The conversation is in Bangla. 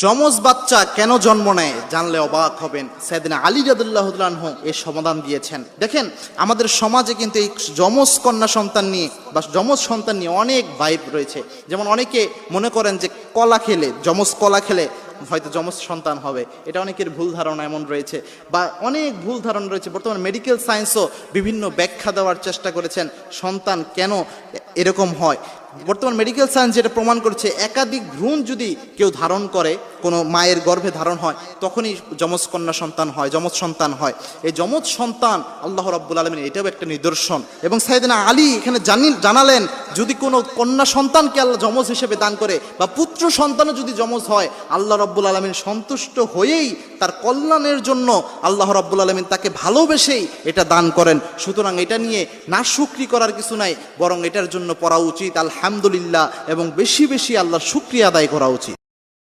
যমজ বাচ্চা কেন জন্ম নেয় জানলে অবাক হবেন। সাইয়েদনা আলী রাদিয়াল্লাহু তাআলা আনহু এর সমাধান দিয়েছেন। দেখেন, আমাদের সমাজে কিন্তু এই যমজ কন্যা সন্তান নিয়ে বা যমজ সন্তান নিয়ে অনেক ভাইব রয়েছে। যেমন অনেকে মনে করেন যে কলা খেলে, যমজ কলা খেলে হয়তো যমজ সন্তান হবে, এটা অনেকের ভুল ধারণা এমন রয়েছে, বা অনেক ভুল ধারণা রয়েছে। বর্তমান মেডিকেল সায়েন্সও বিভিন্ন ব্যাখ্যা দেওয়ার চেষ্টা করেছেন সন্তান কেন এরকম হয়। বর্তমান মেডিকেল সায়েন্স যেটা প্রমাণ করছে, একাধিক ভ্রূণ যদি কেউ ধারণ করে, কোনো মায়ের গর্ভে ধারণ হয়, তখনই যমজ কন্যা সন্তান হয়, যমজ সন্তান হয়। এই যমজ সন্তান আল্লাহ রাব্বুল আলামিন এটাও একটা নিদর্শন। এবং সাইয়েদনা আলী এখানে জানালেন, যদি কোনো কন্যা সন্তানকে আল্লাহ যমজ হিসেবে দান করে বা পুত্র সন্তানও যদি যমজ হয়, আল্লাহ রাব্বুল আলামিন সন্তুষ্ট হয়েই তার কল্যাণের জন্য আল্লাহ রাব্বুল আলামিন তাকে ভালোবেসেই এটা দান করেন। সুতরাং এটা নিয়ে নাশুকরি করার কিছু নাই, বরং এটার জন্য পড়া উচিত আলহামদুলিল্লাহ এবং বেশি বেশি আল্লাহর শুকরিয়া আদায় করা উচিত।